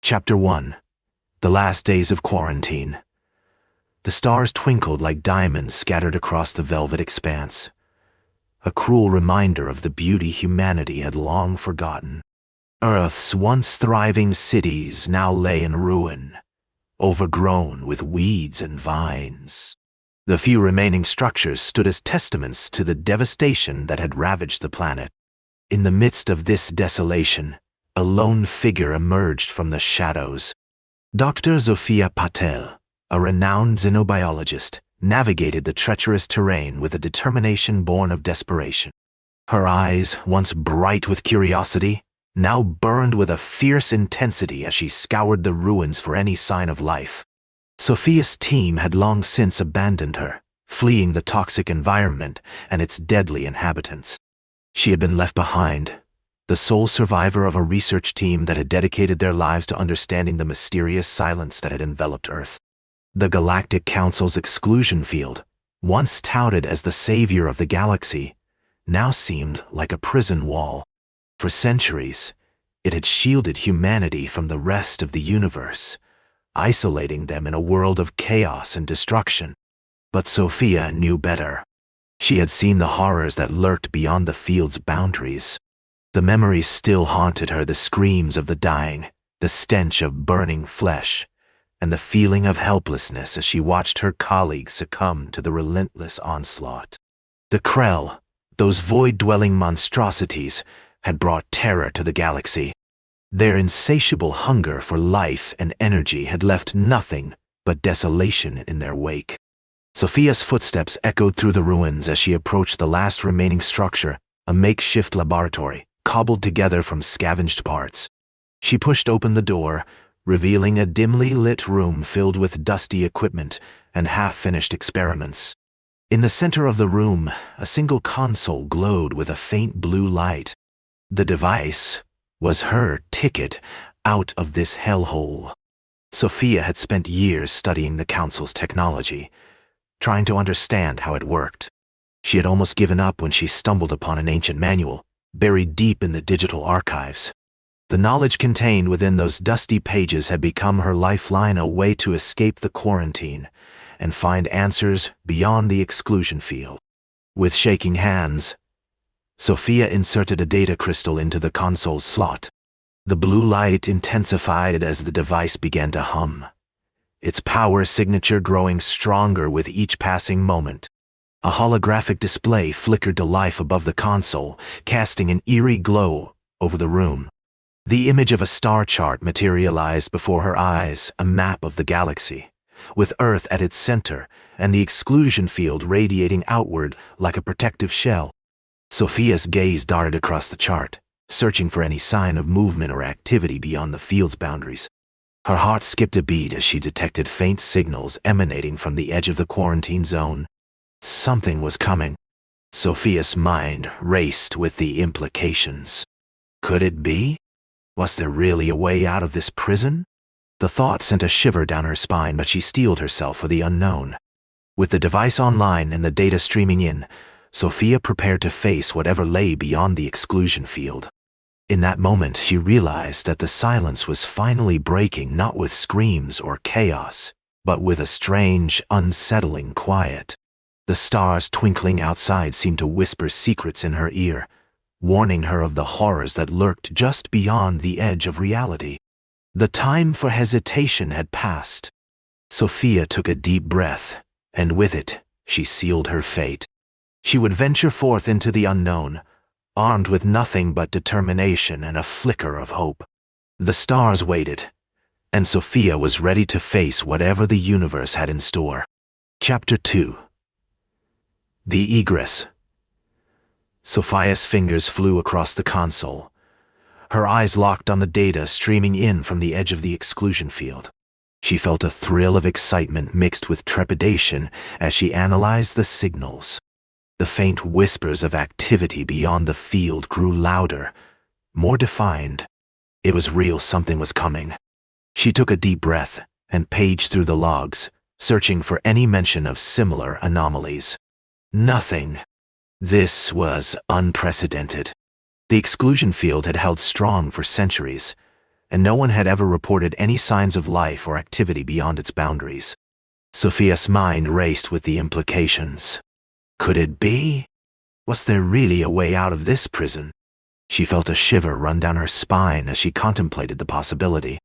Chapter 1. The Last Days of Quarantine. The stars twinkled like diamonds scattered across the velvet expanse, a cruel reminder of the beauty humanity had long forgotten. Earth's once thriving cities now lay in ruin, overgrown with weeds and vines. The few remaining structures stood as testaments to the devastation that had ravaged the planet. In the midst of this desolation, a lone figure emerged from the shadows. Dr. Zofia Patel, a renowned xenobiologist, navigated the treacherous terrain with a determination born of desperation. Her eyes, once bright with curiosity, now burned with a fierce intensity as she scoured the ruins for any sign of life. Sophia's team had long since abandoned her, fleeing the toxic environment and its deadly inhabitants. She had been left behind, the sole survivor of a research team that had dedicated their lives to understanding the mysterious silence that had enveloped Earth. The Galactic Council's Exclusion Field, once touted as the savior of the galaxy, now seemed like a prison wall. For centuries, it had shielded humanity from the rest of the universe, isolating them in a world of chaos and destruction. But Sophia knew better. She had seen the horrors that lurked beyond the field's boundaries. The memories still haunted her, the screams of the dying, the stench of burning flesh, and the feeling of helplessness as she watched her colleagues succumb to the relentless onslaught. The Krell, those void-dwelling monstrosities, had brought terror to the galaxy. Their insatiable hunger for life and energy had left nothing but desolation in their wake. Sophia's footsteps echoed through the ruins as she approached the last remaining structure, a makeshift laboratory, cobbled together from scavenged parts. She pushed open the door, revealing a dimly lit room filled with dusty equipment and half-finished experiments. In the center of the room, a single console glowed with a faint blue light. The device was her ticket out of this hellhole. Sophia had spent years studying the Council's technology, trying to understand how it worked. She had almost given up when she stumbled upon an ancient manual, buried deep in the digital archives. The knowledge contained within those dusty pages had become her lifeline, a way to escape the quarantine and find answers beyond the exclusion field. With shaking hands, Sophia inserted a data crystal into the console's slot. The blue light intensified as the device began to hum, its power signature growing stronger with each passing moment. A holographic display flickered to life above the console, casting an eerie glow over the room. The image of a star chart materialized before her eyes, a map of the galaxy, with Earth at its center and the exclusion field radiating outward like a protective shell. Sophia's gaze darted across the chart, searching for any sign of movement or activity beyond the field's boundaries. Her heart skipped a beat as she detected faint signals emanating from the edge of the quarantine zone. Something was coming. Sophia's mind raced with the implications. Could it be? Was there really a way out of this prison? The thought sent a shiver down her spine, but she steeled herself for the unknown. With the device online and the data streaming in, Sophia prepared to face whatever lay beyond the exclusion field. In that moment, she realized that the silence was finally breaking, not with screams or chaos, but with a strange, unsettling quiet. The stars twinkling outside seemed to whisper secrets in her ear, warning her of the horrors that lurked just beyond the edge of reality. The time for hesitation had passed. Sophia took a deep breath, and with it, she sealed her fate. She would venture forth into the unknown, armed with nothing but determination and a flicker of hope. The stars waited, and Sophia was ready to face whatever the universe had in store. Chapter 2. The Egress. Sophia's fingers flew across the console. Her eyes locked on the data streaming in from the edge of the exclusion field. She felt a thrill of excitement mixed with trepidation as she analyzed the signals. The faint whispers of activity beyond the field grew louder, more defined. It was real, something was coming. She took a deep breath and paged through the logs, searching for any mention of similar anomalies. Nothing. This was unprecedented. The exclusion field had held strong for centuries, and no one had ever reported any signs of life or activity beyond its boundaries. Sophia's mind raced with the implications. Could it be? Was there really a way out of this prison? She felt a shiver run down her spine as she contemplated the possibility.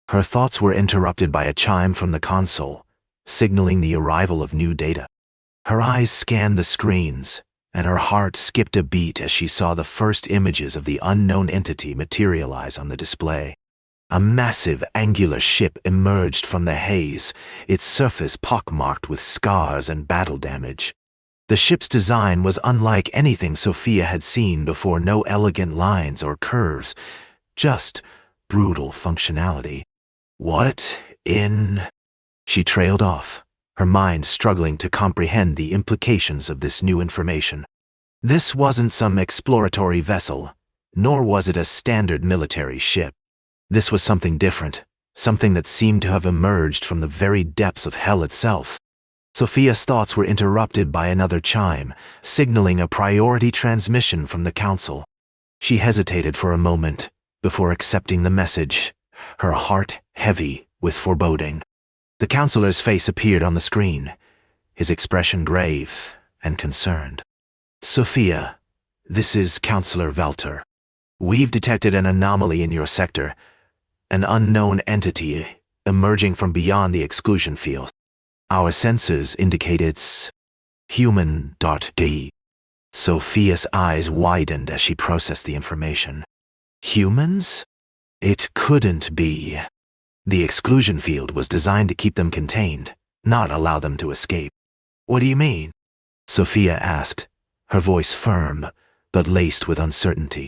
Her thoughts were interrupted by a chime from the console, signaling the arrival of new data. Her eyes scanned the screens, and her heart skipped a beat as she saw the first images of the unknown entity materialize on the display. A massive angular ship emerged from the haze, its surface pockmarked with scars and battle damage. The ship's design was unlike anything Sophia had seen before. No elegant lines or curves, just brutal functionality. What in? She trailed off, her mind struggling to comprehend the implications of this new information. This wasn't some exploratory vessel, nor was it a standard military ship. This was something different, something that seemed to have emerged from the very depths of hell itself. Sophia's thoughts were interrupted by another chime, signaling a priority transmission from the Council. She hesitated for a moment before accepting the message, her heart heavy with foreboding. The counselor's face appeared on the screen, his expression grave and concerned. "Sophia, this is Counselor Valter. We've detected an anomaly in your sector, an unknown entity emerging from beyond the exclusion field. Our sensors indicate it's human.d." Sophia's eyes widened as she processed the information. Humans? It couldn't be. The exclusion field was designed to keep them contained, not allow them to escape. "What do you mean?" Sophia asked, her voice firm, but laced with uncertainty.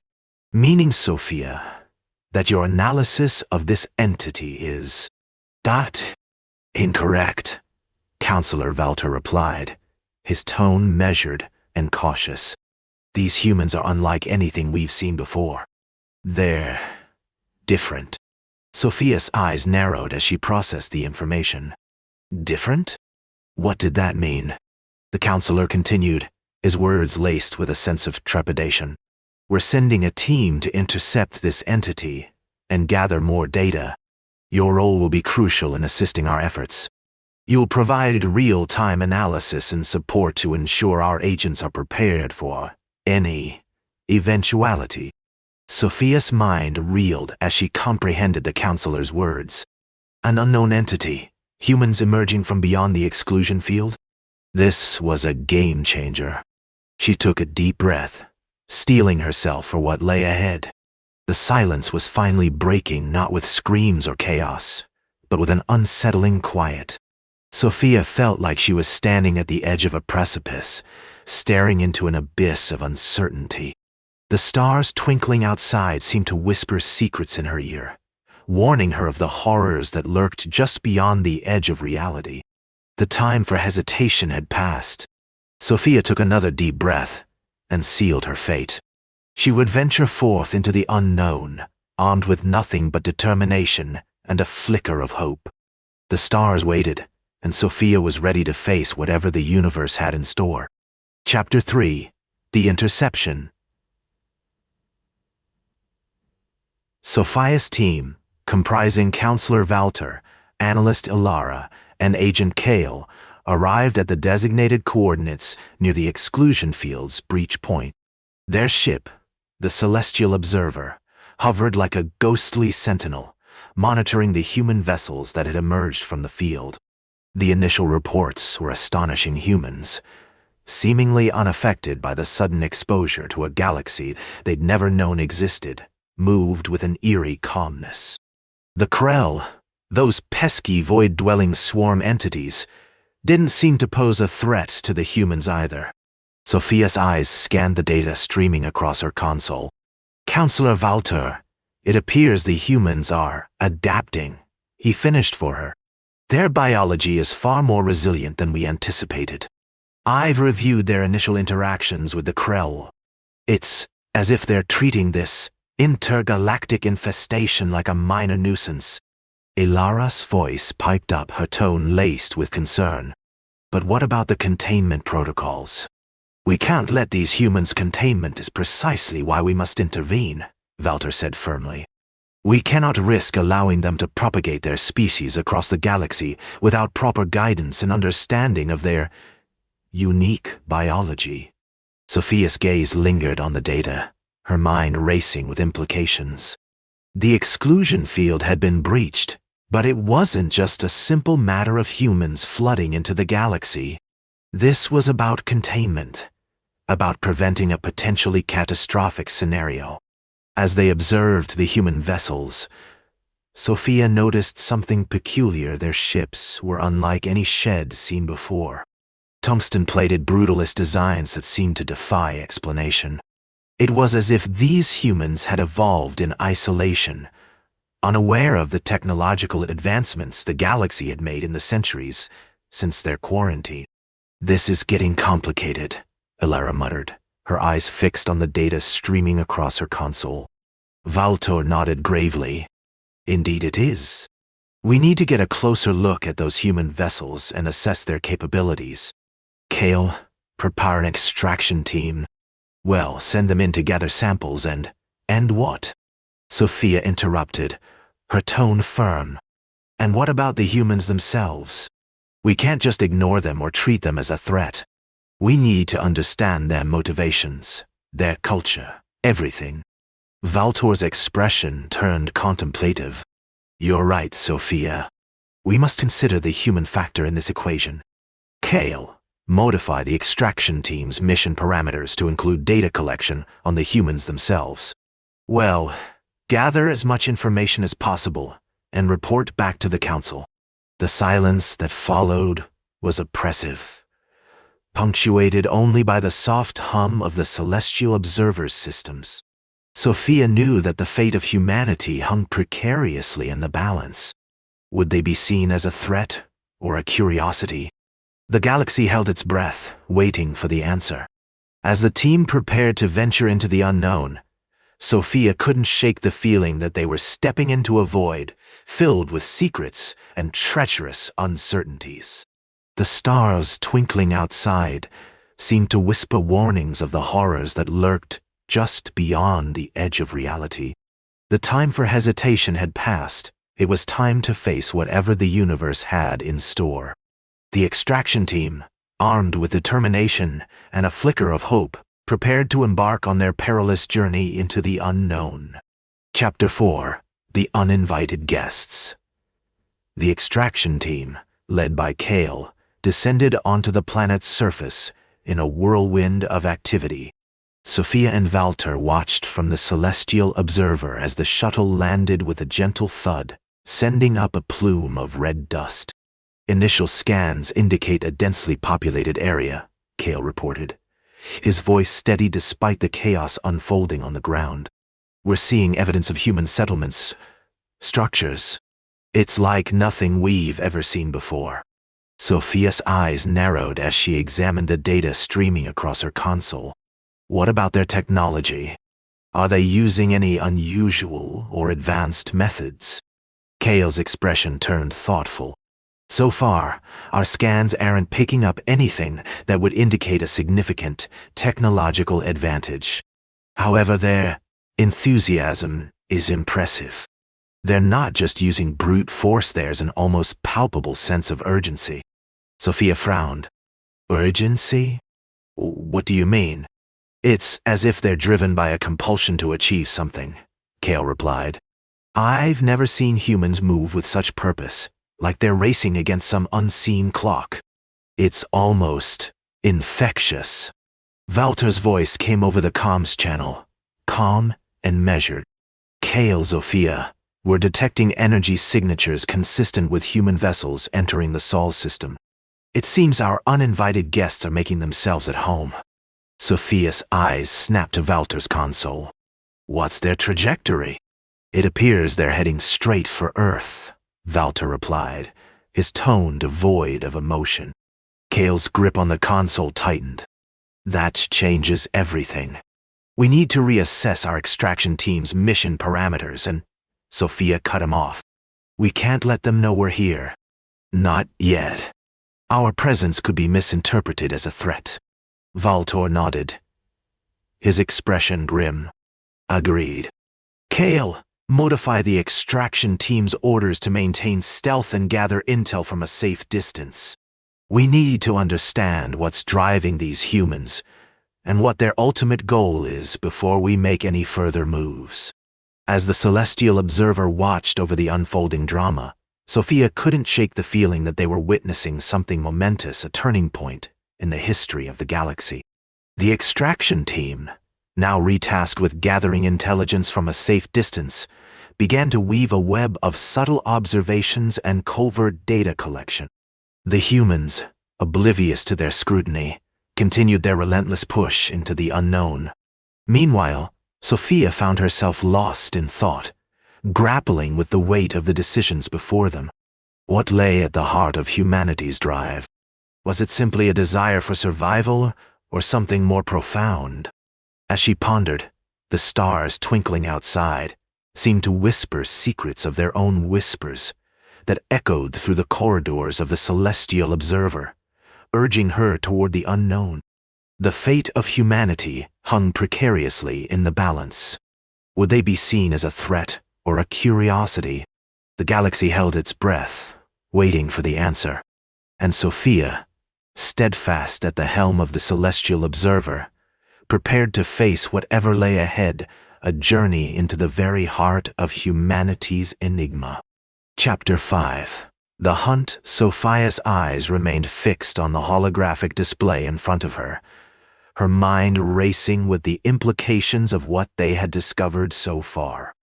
"Meaning, Sophia, that your analysis of this entity is incorrect," Counselor Valter replied, his tone measured and cautious. "These humans are unlike anything we've seen before. They're different." Sophia's eyes narrowed as she processed the information. Different? What did that mean? The counselor continued, his words laced with a sense of trepidation. "We're sending a team to intercept this entity and gather more data. Your role will be crucial in assisting our efforts. You'll provide real-time analysis and support to ensure our agents are prepared for any eventuality." Sophia's mind reeled as she comprehended the counselor's words. An unknown entity, humans emerging from beyond the exclusion field? This was a game-changer. She took a deep breath, steeling herself for what lay ahead. The silence was finally breaking, not with screams or chaos, but with an unsettling quiet. Sophia felt like she was standing at the edge of a precipice, staring into an abyss of uncertainty. The stars twinkling outside seemed to whisper secrets in her ear, warning her of the horrors that lurked just beyond the edge of reality. The time for hesitation had passed. Sophia took another deep breath and sealed her fate. She would venture forth into the unknown, armed with nothing but determination and a flicker of hope. The stars waited, and Sophia was ready to face whatever the universe had in store. Chapter 3: The Interception. Sophia's team, comprising Counselor Valter, Analyst Ilara, and Agent Kale, arrived at the designated coordinates near the exclusion field's breach point. Their ship, the Celestial Observer, hovered like a ghostly sentinel, monitoring the human vessels that had emerged from the field. The initial reports were astonishing. Humans, seemingly unaffected by the sudden exposure to a galaxy they'd never known existed, moved with an eerie calmness. The Krell, those pesky void-dwelling swarm entities, didn't seem to pose a threat to the humans either. Sophia's eyes scanned the data streaming across her console. "Counselor Valter, it appears the humans are adapting," he finished for her. "Their biology is far more resilient than we anticipated. I've reviewed their initial interactions with the Krell. It's as if they're treating this intergalactic infestation like a minor nuisance." Ilara's voice piped up, her tone laced with concern. "But what about the containment protocols?" "We can't let these humans. Containment is precisely why we must intervene," Valter said firmly. We cannot risk allowing them to propagate their species across the galaxy without proper guidance and understanding of their unique biology. Sophia's gaze lingered on the data, her mind racing with implications. The exclusion field had been breached, but it wasn't just a simple matter of humans flooding into the galaxy. This was about containment, about preventing a potentially catastrophic scenario. As they observed the human vessels, Sophia noticed something peculiar. Their ships were unlike any shed seen before. Tungsten-plated brutalist designs that seemed to defy explanation. It was as if these humans had evolved in isolation, unaware of the technological advancements the galaxy had made in the centuries since their quarantine. "This is getting complicated," Elara muttered, her eyes fixed on the data streaming across her console. Valtor nodded gravely. "Indeed it is. We need to get a closer look at those human vessels and assess their capabilities. Kale, prepare an extraction team. Well, send them in to gather samples and what?" Sophia interrupted, her tone firm. "And what about the humans themselves? We can't just ignore them or treat them as a threat. We need to understand their motivations, their culture, everything." Valtor's expression turned contemplative. "You're right, Sophia. We must consider the human factor in this equation. Kale, modify the extraction team's mission parameters to include data collection on the humans themselves. Well, gather as much information as possible and report back to the Council." The silence that followed was oppressive, punctuated only by the soft hum of the celestial observers' systems. Sophia knew that the fate of humanity hung precariously in the balance. Would they be seen as a threat or a curiosity? The galaxy held its breath, waiting for the answer. As the team prepared to venture into the unknown, Sophia couldn't shake the feeling that they were stepping into a void filled with secrets and treacherous uncertainties. The stars twinkling outside seemed to whisper warnings of the horrors that lurked just beyond the edge of reality. The time for hesitation had passed. It was time to face whatever the universe had in store. The extraction team, armed with determination and a flicker of hope, prepared to embark on their perilous journey into the unknown. Chapter 4: The Uninvited Guests. The extraction team, led by Kale, descended onto the planet's surface in a whirlwind of activity. Sophia and Valtor watched from the celestial observer as the shuttle landed with a gentle thud, sending up a plume of red dust. "Initial scans indicate a densely populated area," Kale reported, his voice steady despite the chaos unfolding on the ground. "We're seeing evidence of human settlements, structures. It's like nothing we've ever seen before." Sophia's eyes narrowed as she examined the data streaming across her console. What about their technology? Are they using any unusual or advanced methods? Kale's expression turned thoughtful. "So far, our scans aren't picking up anything that would indicate a significant technological advantage. However, their enthusiasm is impressive. They're not just using brute force, there's an almost palpable sense of urgency." Sophia frowned. "Urgency? What do you mean?" "It's as if they're driven by a compulsion to achieve something," Kale replied. "I've never seen humans move with such purpose, like they're racing against some unseen clock. It's almost infectious." Valtor's voice came over the comms channel, calm and measured. "Kale, Sophia, we're detecting energy signatures consistent with human vessels entering the Sol system. It seems our uninvited guests are making themselves at home." Sophia's eyes snapped to Valtor's console. "What's their trajectory?" "It appears they're heading straight for Earth," Valtor replied, his tone devoid of emotion. Kale's grip on the console tightened. "That changes everything. We need to reassess our extraction team's mission parameters," and Sophia cut him off. "We can't let them know we're here. Not yet. Our presence could be misinterpreted as a threat." Valtor nodded, his expression grim. "Agreed. Kale, Modify the extraction team's orders to maintain stealth and gather intel from a safe distance. We need to understand what's driving these humans and what their ultimate goal is before we make any further moves. As the celestial observer watched over the unfolding drama, Sophia couldn't shake the feeling that they were witnessing something momentous, a turning point in the history of the galaxy. The extraction team, now retasked with gathering intelligence from a safe distance, began to weave a web of subtle observations and covert data collection. The humans, oblivious to their scrutiny, continued their relentless push into the unknown. Meanwhile, Sophia found herself lost in thought, grappling with the weight of the decisions before them. What lay at the heart of humanity's drive? Was it simply a desire for survival, or something more profound? As she pondered, the stars twinkling outside seemed to whisper secrets of their own whispers that echoed through the corridors of the celestial observer, urging her toward the unknown. The fate of humanity hung precariously in the balance. Would they be seen as a threat or a curiosity? The galaxy held its breath, waiting for the answer. And Sophia, steadfast at the helm of the celestial observer, prepared to face whatever lay ahead, a journey into the very heart of humanity's enigma. Chapter 5. The Hunt. Sophia's eyes remained fixed on the holographic display in front of her, her mind racing with the implications of what they had discovered so far.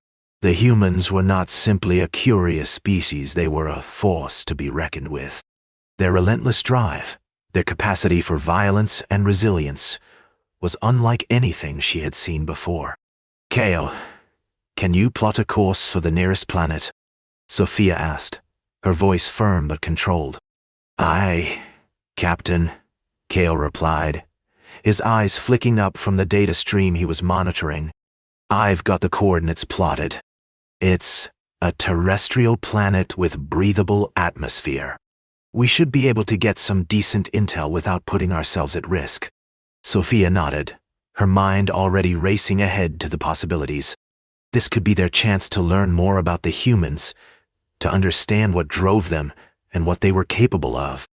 The humans were not simply a curious species, they were a force to be reckoned with. Their relentless drive, their capacity for violence and resilience, was unlike anything she had seen before. "Kale, can you plot a course for the nearest planet?" Sophia asked, her voice firm but controlled. "Aye, Captain," Kale replied, his eyes flicking up from the data stream he was monitoring. "I've got the coordinates plotted. It's a terrestrial planet with breathable atmosphere. We should be able to get some decent intel without putting ourselves at risk." Sophia nodded, her mind already racing ahead to the possibilities. This could be their chance to learn more about the humans, to understand what drove them and what they were capable of.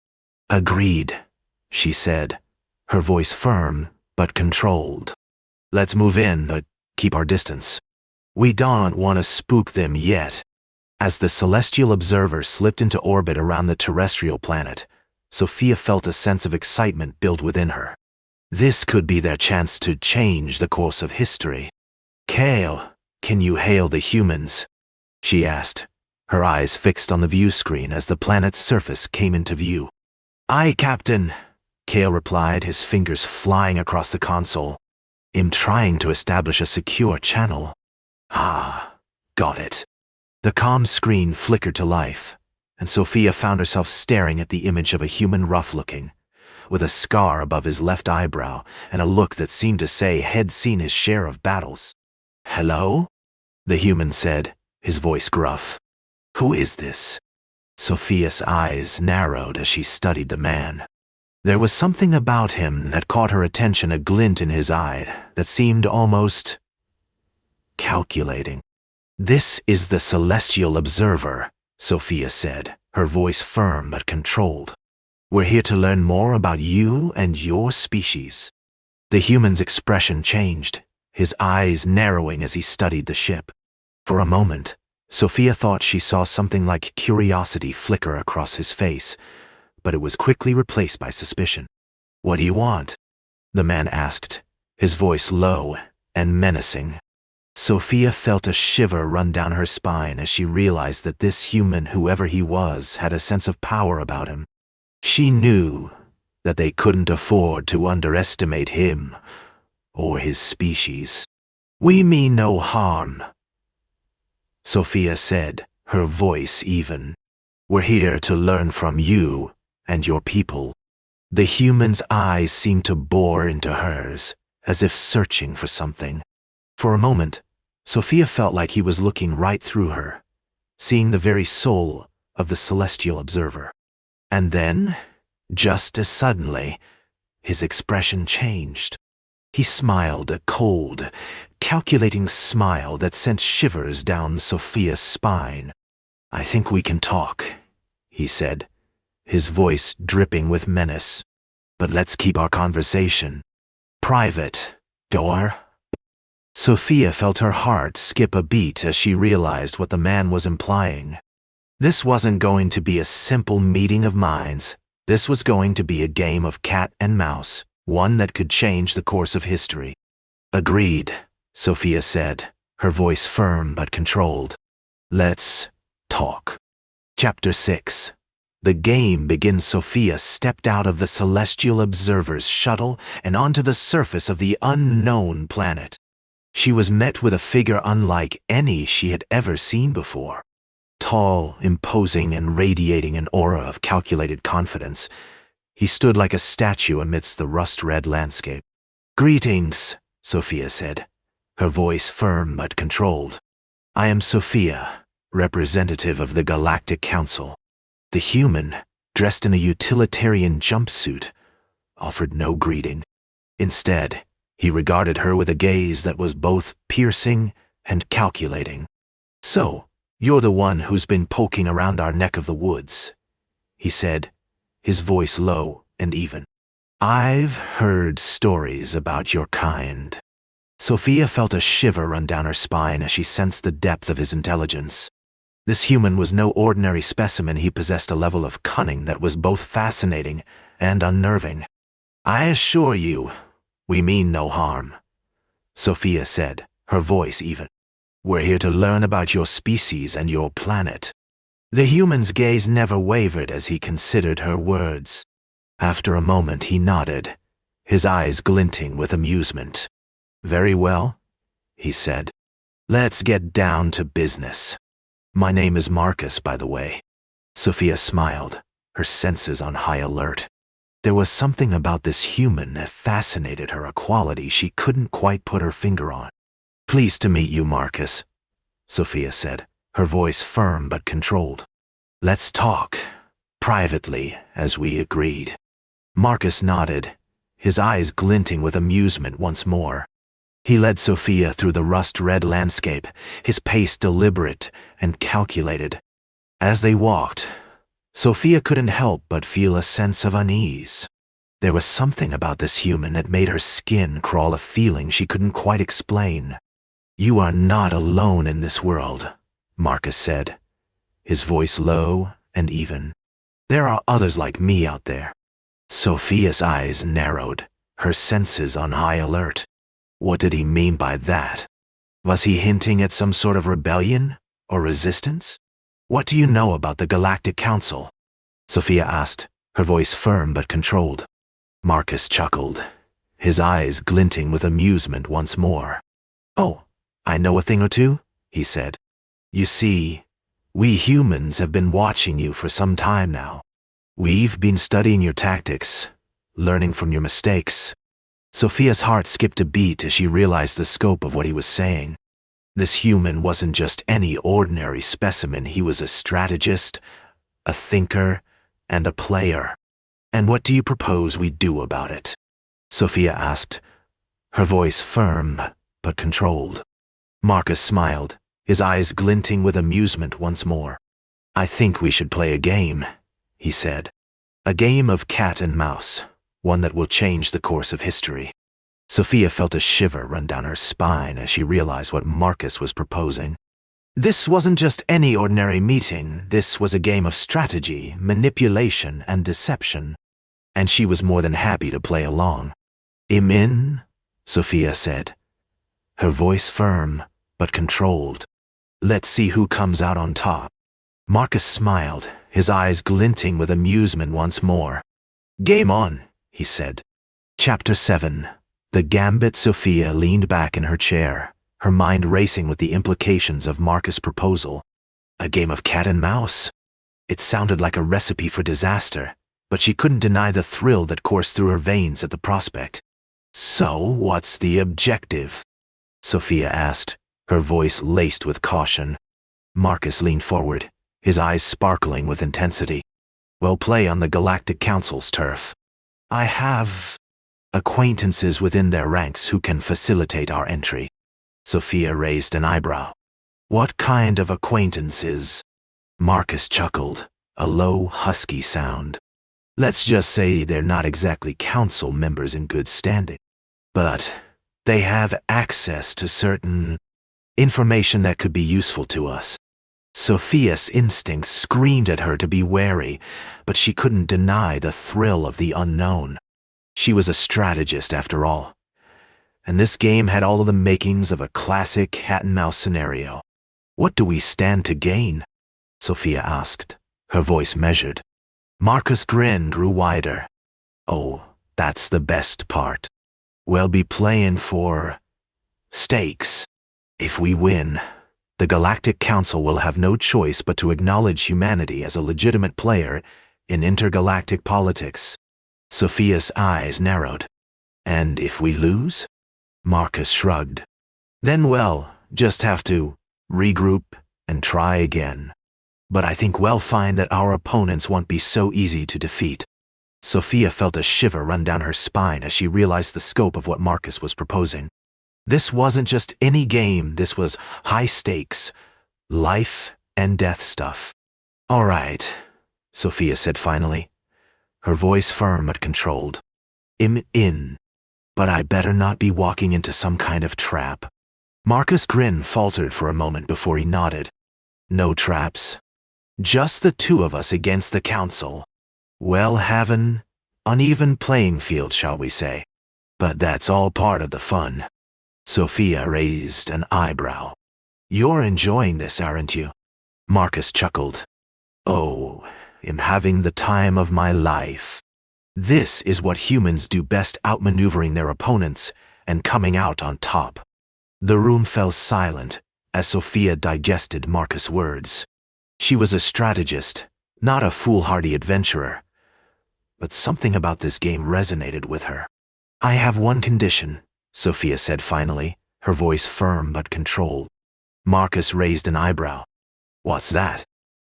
"Agreed," she said, her voice firm but controlled. "Let's move in, but keep our distance. We don't want to spook them yet." As the celestial observer slipped into orbit around the terrestrial planet, Sophia felt a sense of excitement build within her. This could be their chance to change the course of history. "Kale, can you hail the humans?" she asked, her eyes fixed on the view screen as the planet's surface came into view. "Aye, Captain," Kale replied, his fingers flying across the console. "I'm trying to establish a secure channel." "Ah, got it." The comm screen flickered to life, and Sophia found herself staring at the image of a human rough-looking, with a scar above his left eyebrow and a look that seemed to say he'd seen his share of battles. "Hello?" the human said, his voice gruff. "Who is this?" Sophia's eyes narrowed as she studied the man. There was something about him that caught her attention, a glint in his eye that seemed almost calculating. "This is the celestial observer," Sophia said, her voice firm but controlled. "We're here to learn more about you and your species." The human's expression changed, his eyes narrowing as he studied the ship. For a moment, Sophia thought she saw something like curiosity flicker across his face, but it was quickly replaced by suspicion. "What do you want?" the man asked, his voice low and menacing. Sophia felt a shiver run down her spine as she realized that this human, whoever he was, had a sense of power about him. She knew that they couldn't afford to underestimate him or his species. "We mean no harm," Sophia said, her voice even. "We're here to learn from you and your people." The human's eyes seemed to bore into hers, as if searching for something. For a moment, Sophia felt like he was looking right through her, seeing the very soul of the celestial observer. And then, just as suddenly, his expression changed. He smiled, a cold, calculating smile that sent shivers down Sophia's spine. "I think we can talk," he said, his voice dripping with menace. "But let's keep our conversation private, door." Sophia felt her heart skip a beat as she realized what the man was implying. This wasn't going to be a simple meeting of minds. This was going to be a game of cat and mouse, one that could change the course of history. "Agreed," Sophia said, her voice firm but controlled. "Let's talk." Chapter 6. The game begins. Sophia stepped out of the Celestial Observer's shuttle and onto the surface of the unknown planet. She was met with a figure unlike any she had ever seen before. Tall, imposing, and radiating an aura of calculated confidence, he stood like a statue amidst the rust-red landscape. "Greetings," Sophia said, her voice firm but controlled. "I am Sophia, representative of the Galactic Council." The human, dressed in a utilitarian jumpsuit, offered no greeting. Instead, he regarded her with a gaze that was both piercing and calculating. "So, you're the one who's been poking around our neck of the woods," he said, his voice low and even. "I've heard stories about your kind." Sophia felt a shiver run down her spine as she sensed the depth of his intelligence. This human was no ordinary specimen. He possessed a level of cunning that was both fascinating and unnerving. "I assure you, we mean no harm," Sophia said, her voice even. "We're here to learn about your species and your planet." The human's gaze never wavered as he considered her words. After a moment he nodded, his eyes glinting with amusement. "Very well," he said. "Let's get down to business. My name is Marcus, by the way." Sophia smiled, her senses on high alert. There was something about this human that fascinated her, a quality she couldn't quite put her finger on. "Pleased to meet you, Marcus," Sophia said, her voice firm but controlled. "Let's talk, privately, as we agreed." Marcus nodded, his eyes glinting with amusement once more. He led Sophia through the rust-red landscape, his pace deliberate and calculated. As they walked, Sophia couldn't help but feel a sense of unease. There was something about this human that made her skin crawl, a feeling she couldn't quite explain. "You are not alone in this world," Marcus said, his voice low and even. "There are others like me out there." Sophia's eyes narrowed, her senses on high alert. What did he mean by that? Was he hinting at some sort of rebellion or resistance? "What do you know about the Galactic Council?" Sophia asked, her voice firm but controlled. Marcus chuckled, his eyes glinting with amusement once more. "Oh, I know a thing or two," he said. "You see, we humans have been watching you for some time now. We've been studying your tactics, learning from your mistakes." Sophia's heart skipped a beat as she realized the scope of what he was saying. This human wasn't just any ordinary specimen. He was a strategist, a thinker, and a player. "And what do you propose we do about it?" Sophia asked, her voice firm but controlled. Marcus smiled, his eyes glinting with amusement once more. "I think we should play a game," he said. "A game of cat and mouse, one that will change the course of history." Sophia felt a shiver run down her spine as she realized what Marcus was proposing. This wasn't just any ordinary meeting. This was a game of strategy, manipulation, and deception. And she was more than happy to play along. "I'm in," Sophia said, her voice firm but controlled. "Let's see who comes out on top." Marcus smiled, his eyes glinting with amusement once more. "Game on," he said. Chapter 7. The Gambit. Sophia leaned back in her chair, her mind racing with the implications of Marcus' proposal. A game of cat and mouse? It sounded like a recipe for disaster, but she couldn't deny the thrill that coursed through her veins at the prospect. "So, what's the objective?" Sophia asked, her voice laced with caution. Marcus leaned forward, his eyes sparkling with intensity. "We'll play on the Galactic Council's turf. I have acquaintances within their ranks who can facilitate our entry." Sophia raised an eyebrow. What kind of acquaintances? Marcus chuckled, a low, husky sound. Let's just say they're not exactly council members in good standing. But they have access to certain information that could be useful to us. Sophia's instincts screamed at her to be wary, but she couldn't deny the thrill of the unknown. She was a strategist after all, and this game had all of the makings of a classic cat-and-mouse scenario. What do we stand to gain? Sophia asked, her voice measured. Marcus' grin grew wider. Oh, that's the best part. We'll be playing for stakes. If we win, the Galactic Council will have no choice but to acknowledge humanity as a legitimate player in intergalactic politics. Sophia's eyes narrowed. And if we lose? Marcus shrugged. Then, well, just have to regroup and try again. But I think we'll find that our opponents won't be so easy to defeat. Sophia felt a shiver run down her spine as she realized the scope of what Marcus was proposing. This wasn't just any game, this was high stakes, life and death stuff. All right, Sophia said finally, her voice firm but controlled. I'm in, but I better not be walking into some kind of trap. Marcus' grin faltered for a moment before he nodded. No traps. Just the two of us against the council. We'll have an uneven playing field, shall we say. But that's all part of the fun. Sophia raised an eyebrow. You're enjoying this, aren't you? Marcus chuckled. Oh, I'm having the time of my life. This is what humans do best, outmaneuvering their opponents and coming out on top. The room fell silent as Sophia digested Marcus' words. She was a strategist, not a foolhardy adventurer. But something about this game resonated with her. I have one condition, Sophia said finally, her voice firm but controlled. Marcus raised an eyebrow. What's that?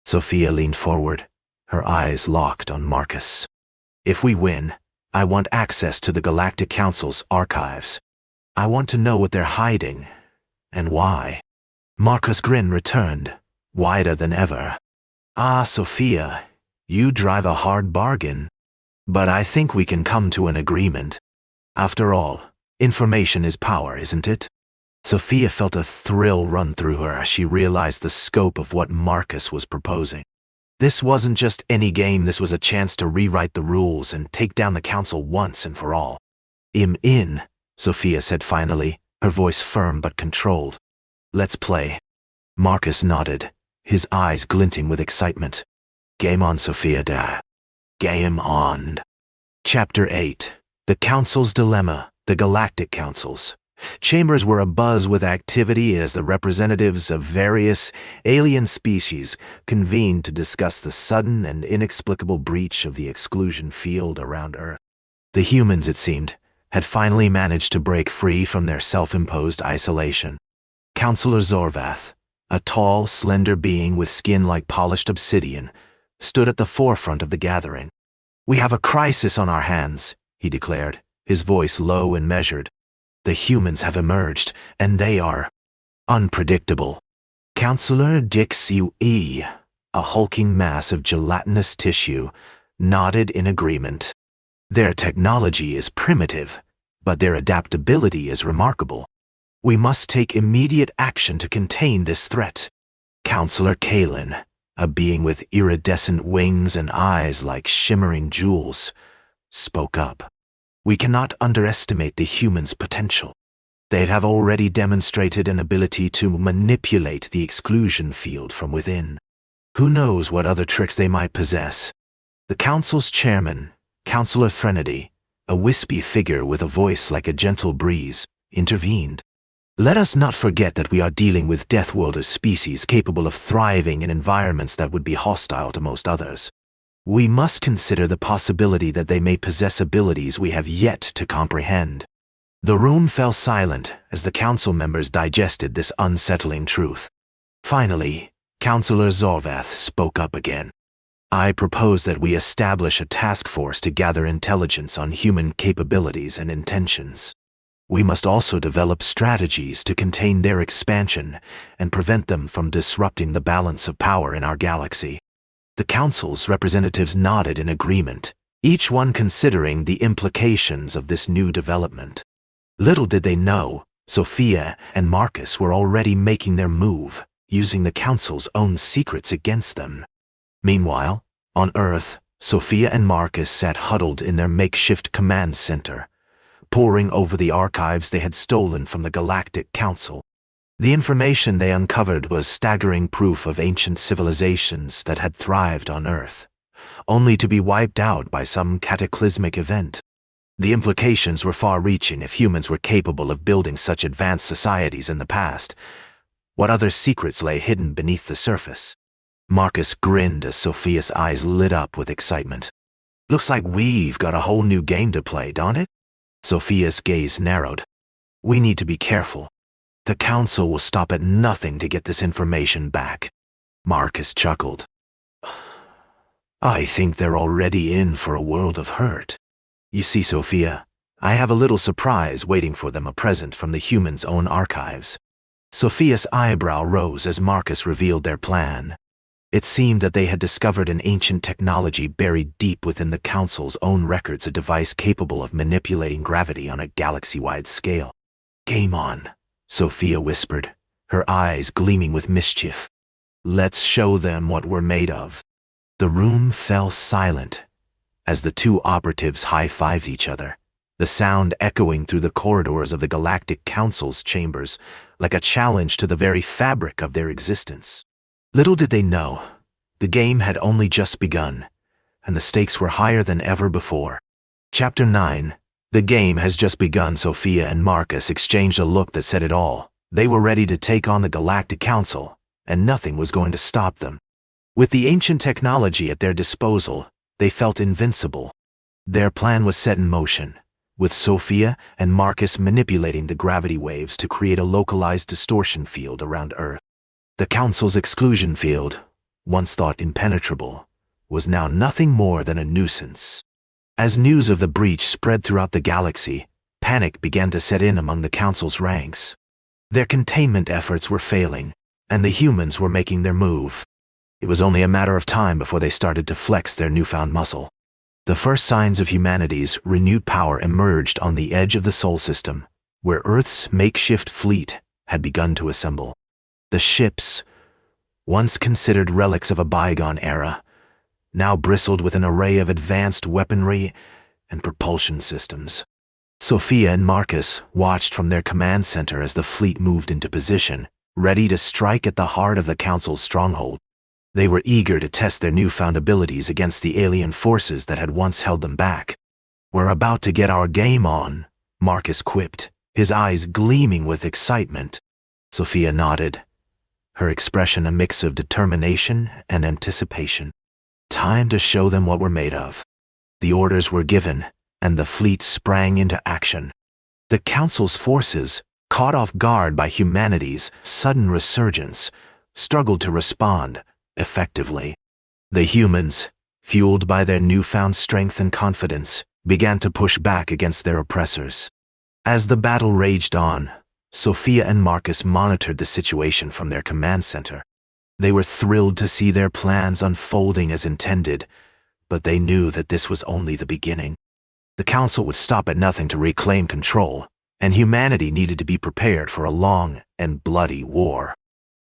Sophia leaned forward, her eyes locked on Marcus. If we win, I want access to the Galactic Council's archives. I want to know what they're hiding, and why. Marcus' grin returned, wider than ever. Ah, Sophia, you drive a hard bargain. But I think we can come to an agreement. After all, information is power, isn't it? Sophia felt a thrill run through her as she realized the scope of what Marcus was proposing. This wasn't just any game, this was a chance to rewrite the rules and take down the council once and for all. I'm in, Sophia said finally, her voice firm but controlled. Let's play. Marcus nodded, his eyes glinting with excitement. Game on, Sophia da. Game on. Chapter 8. The Council's Dilemma, the Galactic Councils. Chambers were abuzz with activity as the representatives of various alien species convened to discuss the sudden and inexplicable breach of the Exclusion Field around Earth. The humans, it seemed, had finally managed to break free from their self-imposed isolation. Councillor Zorvath, a tall, slender being with skin like polished obsidian, stood at the forefront of the gathering. We have a crisis on our hands, he declared, his voice low and measured. The humans have emerged, and they are unpredictable. Councillor Dix-UE, a hulking mass of gelatinous tissue, nodded in agreement. Their technology is primitive, but their adaptability is remarkable. We must take immediate action to contain this threat. Councillor Kalin, a being with iridescent wings and eyes like shimmering jewels, spoke up. We cannot underestimate the humans' potential. They have already demonstrated an ability to manipulate the exclusion field from within. Who knows what other tricks they might possess? The council's chairman, Councillor Threnody, a wispy figure with a voice like a gentle breeze, intervened. Let us not forget that we are dealing with Deathworlders species capable of thriving in environments that would be hostile to most others. We must consider the possibility that they may possess abilities we have yet to comprehend. The room fell silent as the council members digested this unsettling truth. Finally, Councillor Zorvath spoke up again. I propose that we establish a task force to gather intelligence on human capabilities and intentions. We must also develop strategies to contain their expansion and prevent them from disrupting the balance of power in our galaxy. The Council's representatives nodded in agreement, each one considering the implications of this new development. Little did they know, Sophia and Marcus were already making their move, using the Council's own secrets against them. Meanwhile, on Earth, Sophia and Marcus sat huddled in their makeshift command center, poring over the archives they had stolen from the Galactic Council. The information they uncovered was staggering proof of ancient civilizations that had thrived on Earth, only to be wiped out by some cataclysmic event. The implications were far-reaching if humans were capable of building such advanced societies in the past. What other secrets lay hidden beneath the surface? Marcus grinned as Sophia's eyes lit up with excitement. Looks like we've got a whole new game to play, don't it? Sophia's gaze narrowed. We need to be careful. The Council will stop at nothing to get this information back. Marcus chuckled. I think they're already in for a world of hurt. You see, Sophia, I have a little surprise waiting for them, a present from the humans' own archives. Sophia's eyebrow rose as Marcus revealed their plan. It seemed that they had discovered an ancient technology buried deep within the Council's own records, a device capable of manipulating gravity on a galaxy-wide scale. Game on, Sophia whispered, her eyes gleaming with mischief. Let's show them what we're made of. The room fell silent as the two operatives high-fived each other, the sound echoing through the corridors of the Galactic Council's chambers like a challenge to the very fabric of their existence. Little did they know, the game had only just begun, and the stakes were higher than ever before. Chapter 9. The game has just begun. Sophia and Marcus exchanged a look that said it all. They were ready to take on the Galactic Council, and nothing was going to stop them. With the ancient technology at their disposal, they felt invincible. Their plan was set in motion, with Sophia and Marcus manipulating the gravity waves to create a localized distortion field around Earth. The Council's exclusion field, once thought impenetrable, was now nothing more than a nuisance. As news of the breach spread throughout the galaxy, panic began to set in among the Council's ranks. Their containment efforts were failing, and the humans were making their move. It was only a matter of time before they started to flex their newfound muscle. The first signs of humanity's renewed power emerged on the edge of the Sol system, where Earth's makeshift fleet had begun to assemble. The ships, once considered relics of a bygone era, now bristled with an array of advanced weaponry and propulsion systems. Sophia and Marcus watched from their command center as the fleet moved into position, ready to strike at the heart of the Council's stronghold. They were eager to test their newfound abilities against the alien forces that had once held them back. We're about to get our game on, Marcus quipped, his eyes gleaming with excitement. Sophia nodded, her expression a mix of determination and anticipation. Time to show them what we're made of. The orders were given, and the fleet sprang into action. The Council's forces, caught off guard by humanity's sudden resurgence, struggled to respond effectively. The humans, fueled by their newfound strength and confidence, began to push back against their oppressors. As the battle raged on, Sophia and Marcus monitored the situation from their command center. They were thrilled to see their plans unfolding as intended, but they knew that this was only the beginning. The Council would stop at nothing to reclaim control, and humanity needed to be prepared for a long and bloody war.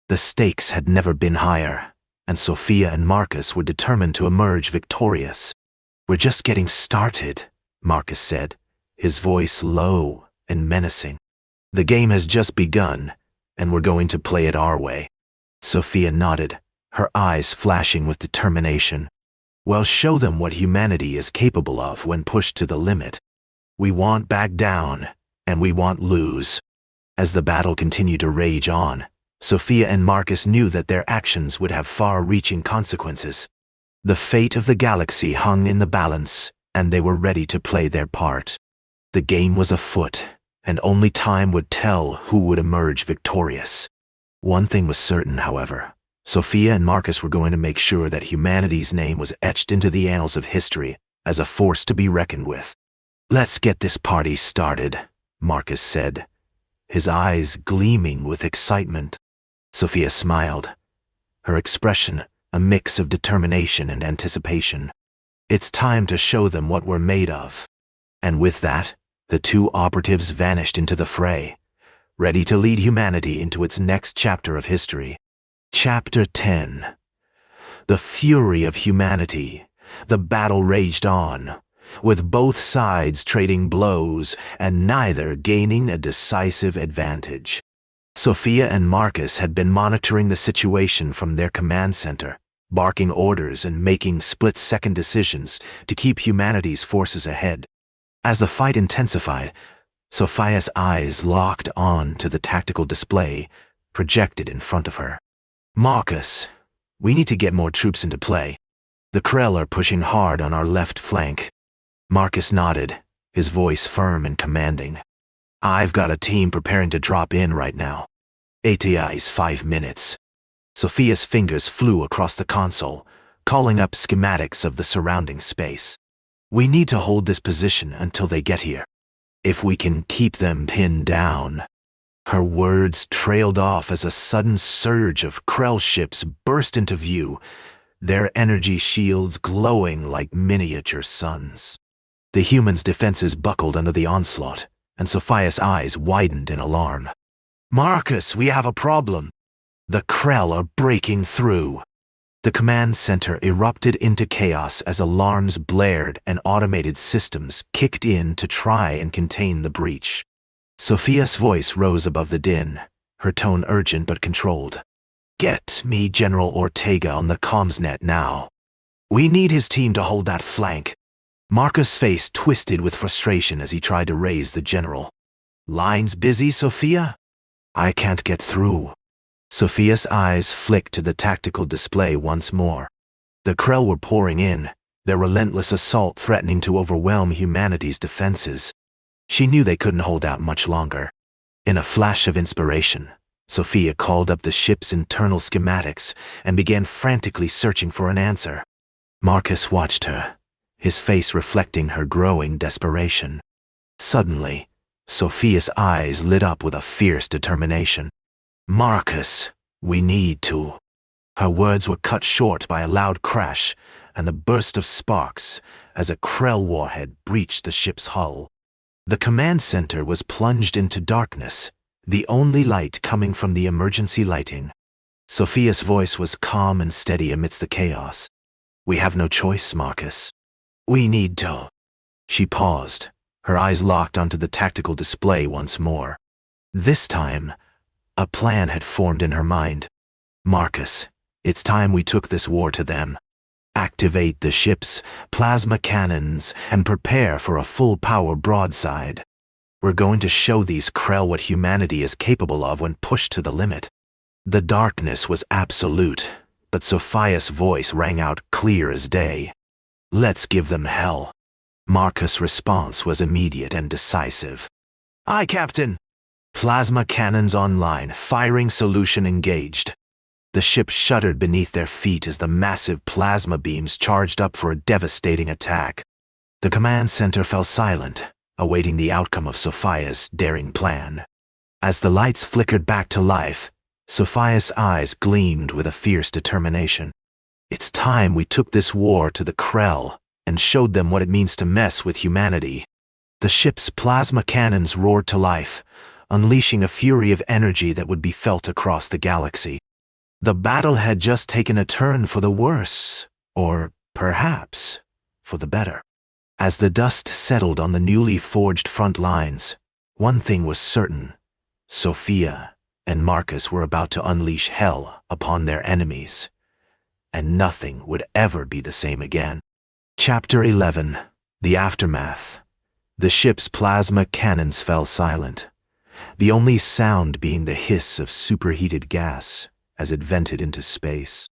The stakes had never been higher, and Sophia and Marcus were determined to emerge victorious. We're just getting started, Marcus said, his voice low and menacing. The game has just begun, and we're going to play it our way. Sophia nodded, her eyes flashing with determination. Well, show them what humanity is capable of when pushed to the limit. We won't back down, and we won't lose. As the battle continued to rage on, Sophia and Marcus knew that their actions would have far-reaching consequences. The fate of the galaxy hung in the balance, and they were ready to play their part. The game was afoot, and only time would tell who would emerge victorious. One thing was certain, however. Sophia and Marcus were going to make sure that humanity's name was etched into the annals of history as a force to be reckoned with. Let's get this party started, Marcus said, his eyes gleaming with excitement. Sophia smiled, her expression a mix of determination and anticipation. It's time to show them what we're made of. And with that, the two operatives vanished into the fray, ready to lead humanity into its next chapter of history. Chapter 10. The fury of humanity. The battle raged on, with both sides trading blows and neither gaining a decisive advantage. Sophia and Marcus had been monitoring the situation from their command center, barking orders and making split-second decisions to keep humanity's forces ahead. As the fight intensified, Sophia's eyes locked on to the tactical display projected in front of her. Marcus, we need to get more troops into play. The Krell are pushing hard on our left flank. Marcus nodded, his voice firm and commanding. I've got a team preparing to drop in right now. ATI's 5 minutes. Sophia's fingers flew across the console, calling up schematics of the surrounding space. We need to hold this position until they get here. If we can keep them pinned down. Her words trailed off as a sudden surge of Krell ships burst into view, their energy shields glowing like miniature suns. The humans' defenses buckled under the onslaught, and Sophia's eyes widened in alarm. Marcus, we have a problem. The Krell are breaking through. The command center erupted into chaos as alarms blared and automated systems kicked in to try and contain the breach. Sophia's voice rose above the din, her tone urgent but controlled. Get me General Ortega on the comms net now. We need his team to hold that flank. Marcus' face twisted with frustration as he tried to raise the general. Lines busy, Sophia? I can't get through. Sophia's eyes flicked to the tactical display once more. The Krell were pouring in, their relentless assault threatening to overwhelm humanity's defenses. She knew they couldn't hold out much longer. In a flash of inspiration, Sophia called up the ship's internal schematics and began frantically searching for an answer. Marcus watched her, his face reflecting her growing desperation. Suddenly, Sophia's eyes lit up with a fierce determination. Marcus, we need to. Her words were cut short by a loud crash and the burst of sparks as a Krell warhead breached the ship's hull. The command center was plunged into darkness, the only light coming from the emergency lighting. Sophia's voice was calm and steady amidst the chaos. We have no choice, Marcus. We need to. She paused, her eyes locked onto the tactical display once more. This time, a plan had formed in her mind. Marcus, it's time we took this war to them. Activate the ship's plasma cannons and prepare for a full-power broadside. We're going to show these Krell what humanity is capable of when pushed to the limit. The darkness was absolute, but Sophia's voice rang out clear as day. Let's give them hell. Marcus' response was immediate and decisive. Aye, Captain. Plasma cannons online, firing solution engaged. The ship shuddered beneath their feet as the massive plasma beams charged up for a devastating attack. The command center fell silent, awaiting the outcome of Sophia's daring plan. As the lights flickered back to life, Sophia's eyes gleamed with a fierce determination. It's time we took this war to the Krell and showed them what it means to mess with humanity. The ship's plasma cannons roared to life, unleashing a fury of energy that would be felt across the galaxy. The battle had just taken a turn for the worse, or perhaps for the better. As the dust settled on the newly forged front lines, one thing was certain. Sophia and Marcus were about to unleash hell upon their enemies, and nothing would ever be the same again. Chapter 11. The Aftermath. The ship's plasma cannons fell silent, the only sound being the hiss of superheated gas as it vented into space.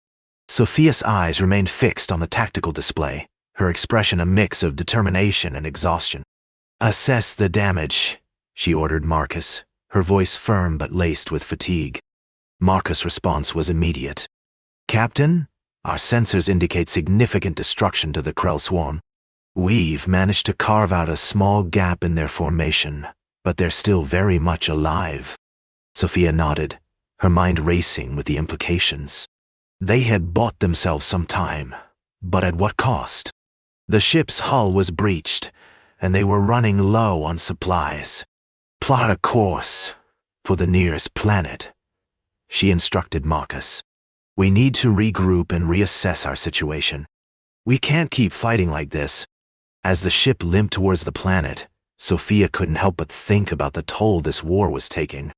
Sophia's eyes remained fixed on the tactical display, her expression a mix of determination and exhaustion. Assess the damage, she ordered Marcus, her voice firm but laced with fatigue. Marcus' response was immediate. Captain, our sensors indicate significant destruction to the Krell swarm. We've managed to carve out a small gap in their formation, but they're still very much alive. Sophia nodded, her mind racing with the implications. They had bought themselves some time, but at what cost? The ship's hull was breached, and they were running low on supplies. Plot a course for the nearest planet, she instructed Marcus. We need to regroup and reassess our situation. We can't keep fighting like this. As the ship limped towards the planet, Sophia couldn't help but think about the toll this war was taking.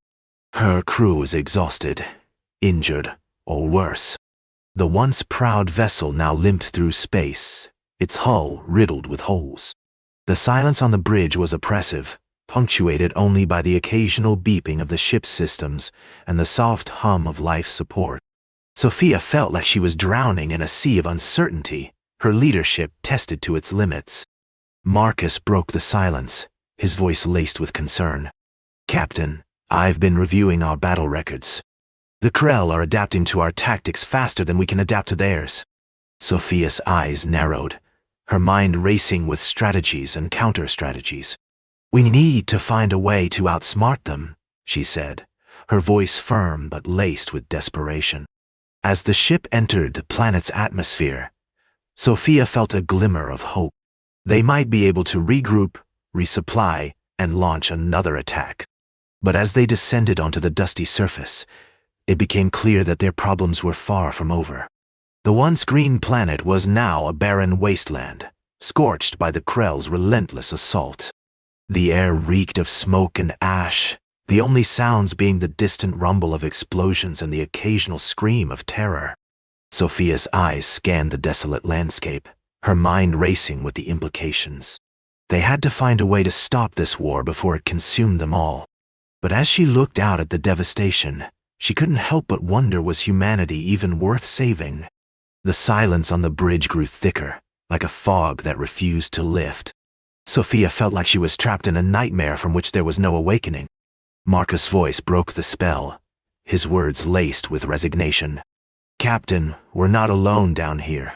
Her crew was exhausted, injured, or worse. The once proud vessel now limped through space, its hull riddled with holes. The silence on the bridge was oppressive, punctuated only by the occasional beeping of the ship's systems and the soft hum of life support. Sophia felt like she was drowning in a sea of uncertainty, her leadership tested to its limits. Marcus broke the silence, his voice laced with concern. Captain, I've been reviewing our battle records. The Krell are adapting to our tactics faster than we can adapt to theirs. Sophia's eyes narrowed, her mind racing with strategies and counter-strategies. We need to find a way to outsmart them, she said, her voice firm but laced with desperation. As the ship entered the planet's atmosphere, Sophia felt a glimmer of hope. They might be able to regroup, resupply, and launch another attack. But as they descended onto the dusty surface, it became clear that their problems were far from over. The once green planet was now a barren wasteland, scorched by the Krell's relentless assault. The air reeked of smoke and ash, the only sounds being the distant rumble of explosions and the occasional scream of terror. Sophia's eyes scanned the desolate landscape, her mind racing with the implications. They had to find a way to stop this war before it consumed them all. But as she looked out at the devastation, she couldn't help but wonder, was humanity even worth saving? The silence on the bridge grew thicker, like a fog that refused to lift. Sophia felt like she was trapped in a nightmare from which there was no awakening. Marcus' voice broke the spell, his words laced with resignation. Captain, we're not alone down here.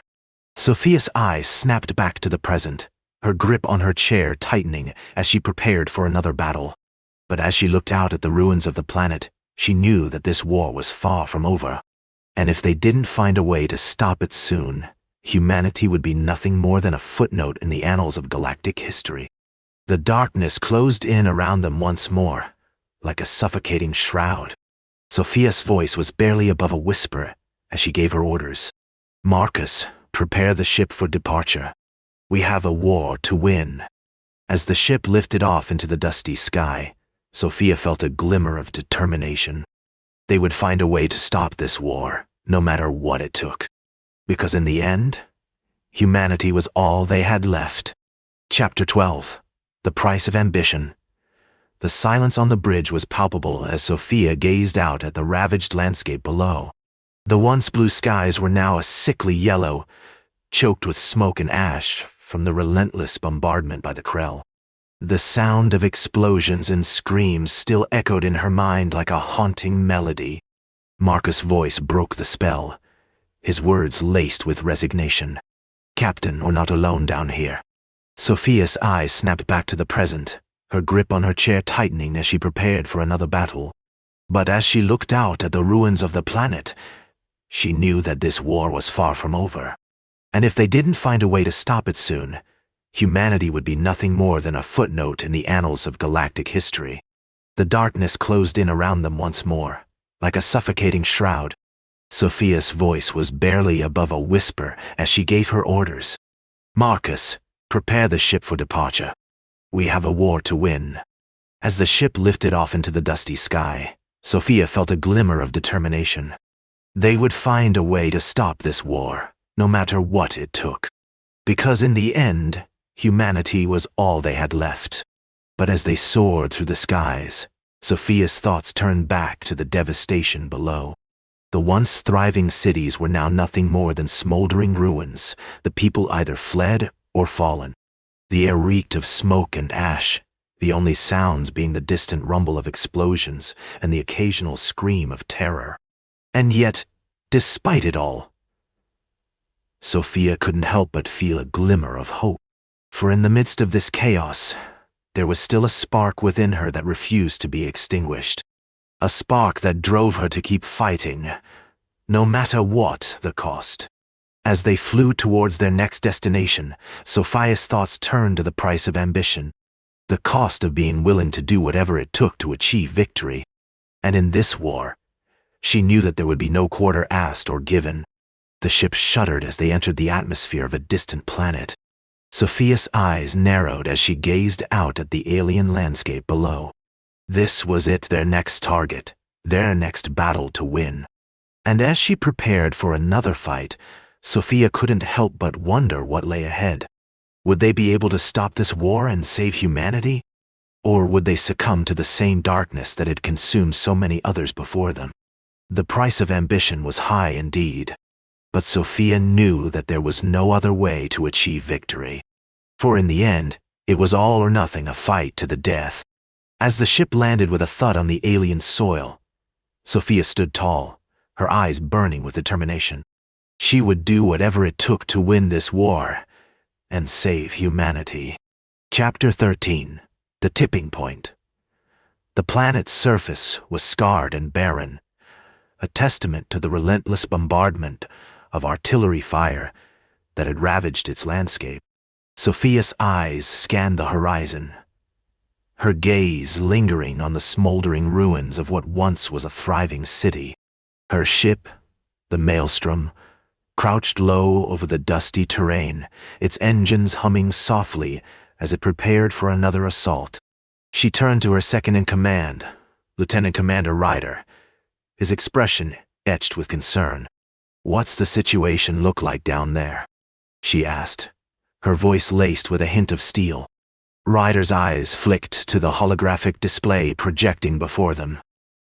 Sophia's eyes snapped back to the present, her grip on her chair tightening as she prepared for another battle. But as she looked out at the ruins of the planet, she knew that this war was far from over. And if they didn't find a way to stop it soon, humanity would be nothing more than a footnote in the annals of galactic history. The darkness closed in around them once more, like a suffocating shroud. Sophia's voice was barely above a whisper as she gave her orders. Marcus, prepare the ship for departure. We have a war to win. As the ship lifted off into the dusty sky, Sophia felt a glimmer of determination. They would find a way to stop this war, no matter what it took. Because in the end, humanity was all they had left. Chapter 12. The Price of Ambition. The silence on the bridge was palpable as Sophia gazed out at the ravaged landscape below. The once blue skies were now a sickly yellow, choked with smoke and ash from the relentless bombardment by the Krell. The sound of explosions and screams still echoed in her mind like a haunting melody. Marcus' voice broke the spell, his words laced with resignation. Captain, we're not alone down here. Sophia's eyes snapped back to the present, her grip on her chair tightening as she prepared for another battle. But as she looked out at the ruins of the planet, she knew that this war was far from over. And if they didn't find a way to stop it soon, humanity would be nothing more than a footnote in the annals of galactic history. The darkness closed in around them once more, like a suffocating shroud. Sophia's voice was barely above a whisper as she gave her orders. Marcus, prepare the ship for departure. We have a war to win. As the ship lifted off into the dusty sky, Sophia felt a glimmer of determination. They would find a way to stop this war, no matter what it took. Because in the end, humanity was all they had left. But as they soared through the skies, Sophia's thoughts turned back to the devastation below. The once thriving cities were now nothing more than smoldering ruins, the people either fled or fallen. The air reeked of smoke and ash, the only sounds being the distant rumble of explosions and the occasional scream of terror. And yet, despite it all, Sophia couldn't help but feel a glimmer of hope. For in the midst of this chaos, there was still a spark within her that refused to be extinguished. A spark that drove her to keep fighting, no matter what the cost. As they flew towards their next destination, Sophia's thoughts turned to the price of ambition, the cost of being willing to do whatever it took to achieve victory. And in this war, she knew that there would be no quarter asked or given. The ship shuddered as they entered the atmosphere of a distant planet. Sophia's eyes narrowed as she gazed out at the alien landscape below. This was it, their next target, their next battle to win. And as she prepared for another fight, Sophia couldn't help but wonder what lay ahead. Would they be able to stop this war and save humanity? Or would they succumb to the same darkness that had consumed so many others before them? The price of ambition was high indeed, but Sophia knew that there was no other way to achieve victory. For in the end, it was all or nothing, a fight to the death. As the ship landed with a thud on the alien soil, Sophia stood tall, her eyes burning with determination. She would do whatever it took to win this war and save humanity. Chapter 13. The Tipping Point. The planet's surface was scarred and barren, a testament to the relentless bombardment of artillery fire that had ravaged its landscape. Sophia's eyes scanned the horizon, her gaze lingering on the smoldering ruins of what once was a thriving city. Her ship, the Maelstrom, crouched low over the dusty terrain, its engines humming softly as it prepared for another assault. She turned to her second-in-command, Lieutenant Commander Ryder, his expression etched with concern. "What's the situation look like down there?" she asked, her voice laced with a hint of steel. Ryder's eyes flicked to the holographic display projecting before them.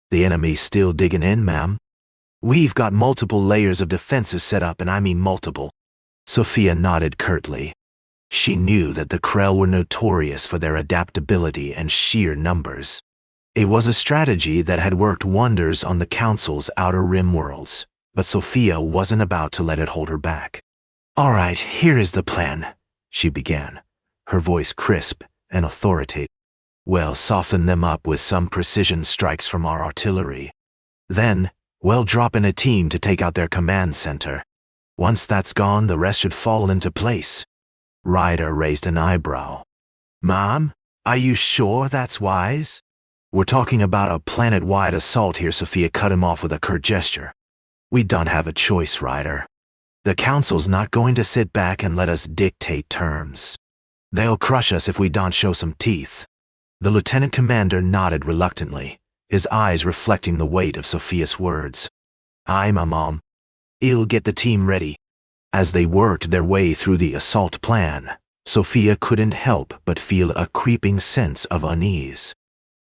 "The enemy's still digging in, ma'am. We've got multiple layers of defenses set up, and I mean multiple." Sophia nodded curtly. She knew that the Krell were notorious for their adaptability and sheer numbers. It was a strategy that had worked wonders on the Council's outer rim worlds, but Sophia wasn't about to let it hold her back. "All right, here is the plan," she began, her voice crisp and authoritative. "We'll soften them up with some precision strikes from our artillery. Then, we'll drop in a team to take out their command center. Once that's gone, the rest should fall into place." Ryder raised an eyebrow. "Ma'am, are you sure that's wise?" "We're talking about a planet-wide assault here," Sophia cut him off with a curt gesture. "We don't have a choice, Ryder. The Council's not going to sit back and let us dictate terms. They'll crush us if we don't show some teeth." The lieutenant commander nodded reluctantly, his eyes reflecting the weight of Sophia's words. "Aye, my mom. I'll get the team ready." As they worked their way through the assault plan, Sophia couldn't help but feel a creeping sense of unease.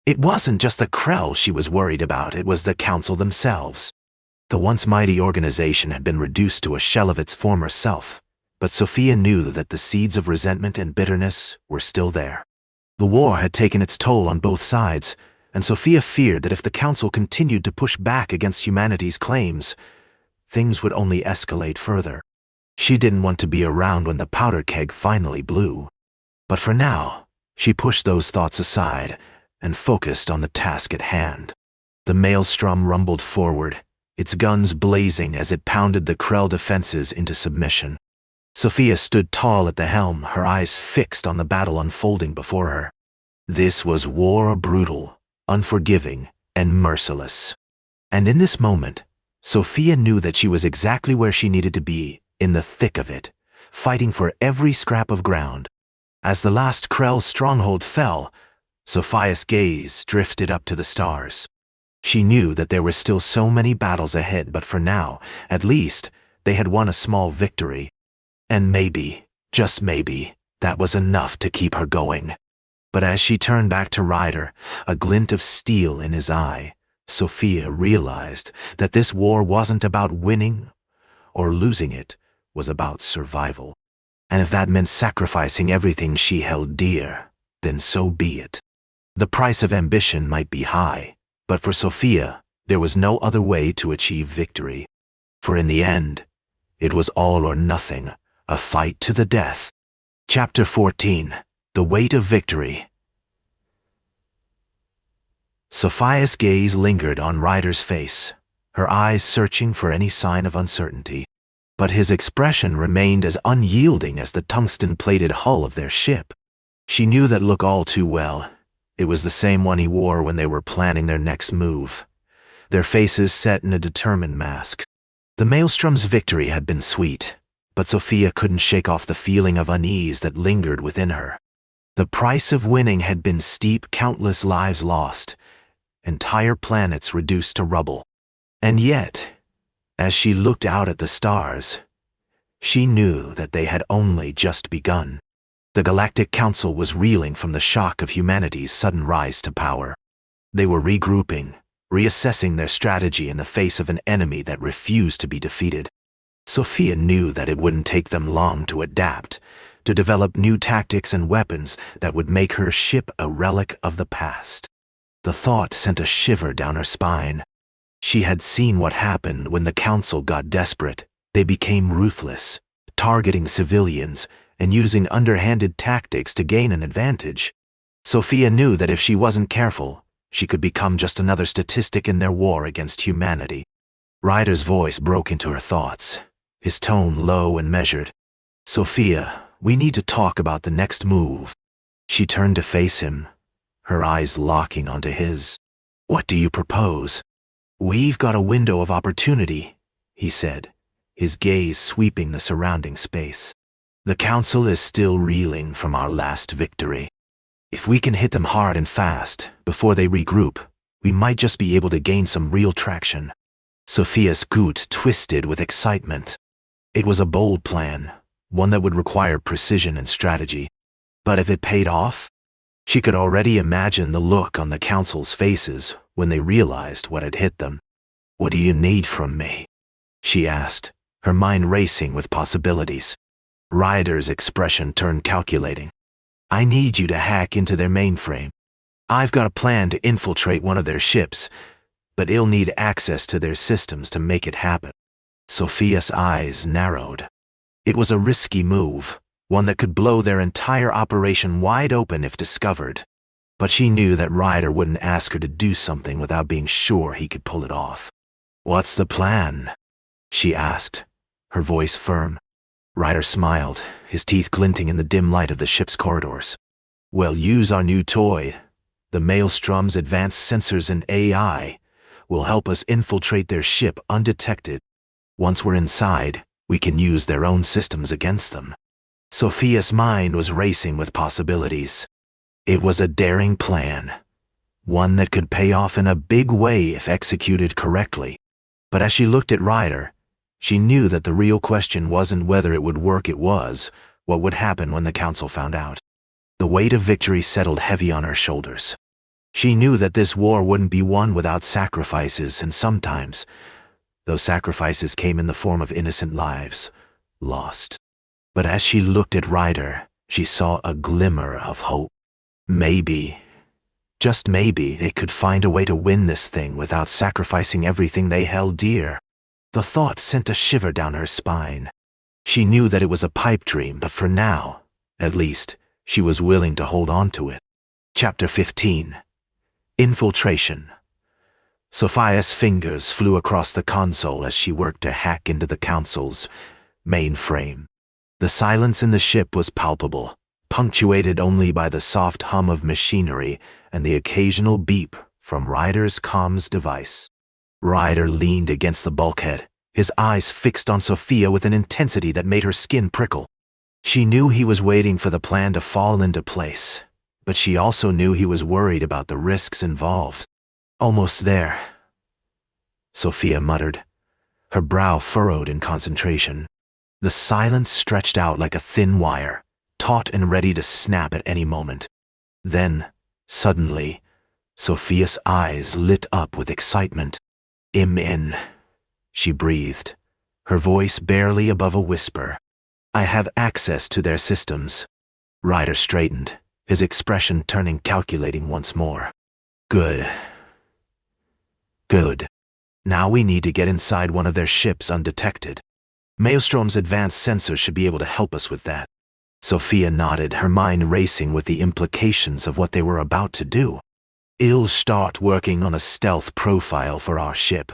It wasn't just the Krell she was worried about, it was the Council themselves. The once mighty organization had been reduced to a shell of its former self, but Sophia knew that the seeds of resentment and bitterness were still there. The war had taken its toll on both sides, and Sophia feared that if the Council continued to push back against humanity's claims, things would only escalate further. She didn't want to be around when the powder keg finally blew. But for now, she pushed those thoughts aside and focused on the task at hand. The Maelstrom rumbled forward, its guns blazing as it pounded the Krell defenses into submission. Sophia stood tall at the helm, her eyes fixed on the battle unfolding before her. This was war, brutal, unforgiving, and merciless. And in this moment, Sophia knew that she was exactly where she needed to be, in the thick of it, fighting for every scrap of ground. As the last Krell stronghold fell, Sophia's gaze drifted up to the stars. She knew that there were still so many battles ahead, but for now, at least, they had won a small victory. And maybe, just maybe, that was enough to keep her going. But as she turned back to Ryder, a glint of steel in his eye, Sophia realized that this war wasn't about winning or losing, it was about survival. And if that meant sacrificing everything she held dear, then so be it. The price of ambition might be high, but for Sophia, there was no other way to achieve victory. For in the end, it was all or nothing, a fight to the death. Chapter 14. The Weight of Victory. Sophia's gaze lingered on Ryder's face, her eyes searching for any sign of uncertainty. But his expression remained as unyielding as the tungsten-plated hull of their ship. She knew that look all too well. It was the same one he wore when they were planning their next move. Their faces set in a determined mask. The Maelstrom's victory had been sweet, but Sophia couldn't shake off the feeling of unease that lingered within her. The price of winning had been steep, countless lives lost, entire planets reduced to rubble. And yet, as she looked out at the stars, she knew that they had only just begun. The Galactic Council was reeling from the shock of humanity's sudden rise to power. They were regrouping, reassessing their strategy in the face of an enemy that refused to be defeated. Sophia knew that it wouldn't take them long to adapt, to develop new tactics and weapons that would make her ship a relic of the past. The thought sent a shiver down her spine. She had seen what happened when the Council got desperate. They became ruthless, targeting civilians and using underhanded tactics to gain an advantage. Sophia knew that if she wasn't careful, she could become just another statistic in their war against humanity. Ryder's voice broke into her thoughts, his tone low and measured. "Sophia, we need to talk about the next move." She turned to face him, her eyes locking onto his. "What do you propose?" "We've got a window of opportunity," he said, his gaze sweeping the surrounding space. "The Council is still reeling from our last victory. If we can hit them hard and fast, before they regroup, we might just be able to gain some real traction." Sophia's gut twisted with excitement. It was a bold plan, one that would require precision and strategy. But if it paid off, she could already imagine the look on the Council's faces when they realized what had hit them. "What do you need from me?" she asked, her mind racing with possibilities. Ryder's expression turned calculating. "I need you to hack into their mainframe. I've got a plan to infiltrate one of their ships, but you'll need access to their systems to make it happen." Sophia's eyes narrowed. It was a risky move, one that could blow their entire operation wide open if discovered. But she knew that Ryder wouldn't ask her to do something without being sure he could pull it off. "What's the plan?" she asked, her voice firm. Ryder smiled, his teeth glinting in the dim light of the ship's corridors. "We'll use our new toy. The Maelstrom's advanced sensors and AI will help us infiltrate their ship undetected. Once we're inside, we can use their own systems against them." Sophia's mind was racing with possibilities. It was a daring plan, one that could pay off in a big way if executed correctly. But as she looked at Ryder, she knew that the real question wasn't whether it would work, it was what would happen when the Council found out. The weight of victory settled heavy on her shoulders. She knew that this war wouldn't be won without sacrifices, and sometimes those sacrifices came in the form of innocent lives lost. But as she looked at Ryder, she saw a glimmer of hope. Maybe, just maybe, they could find a way to win this thing without sacrificing everything they held dear. The thought sent a shiver down her spine. She knew that it was a pipe dream, but for now, at least, she was willing to hold on to it. Chapter 15. Infiltration. Sophia's fingers flew across the console as she worked to hack into the Council's mainframe. The silence in the ship was palpable, punctuated only by the soft hum of machinery and the occasional beep from Ryder's comms device. Ryder leaned against the bulkhead, his eyes fixed on Sophia with an intensity that made her skin prickle. She knew he was waiting for the plan to fall into place, but she also knew he was worried about the risks involved. "Almost there," Sophia muttered, her brow furrowed in concentration. The silence stretched out like a thin wire, taut and ready to snap at any moment. Then, suddenly, Sophia's eyes lit up with excitement. "I'm in," she breathed, her voice barely above a whisper. "I have access to their systems." Ryder straightened, his expression turning calculating once more. Good. Now we need to get inside one of their ships undetected. Maelstrom's advanced sensors should be able to help us with that." Sophia nodded, her mind racing with the implications of what they were about to do. I'll start working on a stealth profile for our ship.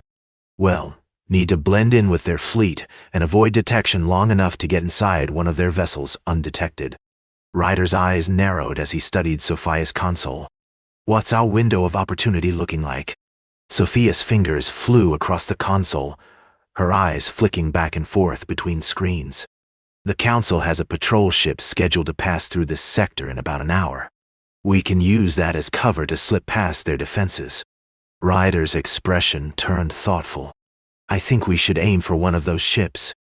Well, need to blend in with their fleet and avoid detection long enough to get inside one of their vessels undetected. Ryder's eyes narrowed as he studied Sophia's console. What's our window of opportunity looking like? Sophia's fingers flew across the console, her eyes flicking back and forth between screens. The Council has a patrol ship scheduled to pass through this sector in about an hour. We can use that as cover to slip past their defenses. Ryder's expression turned thoughtful. I think we should aim for one of those ships.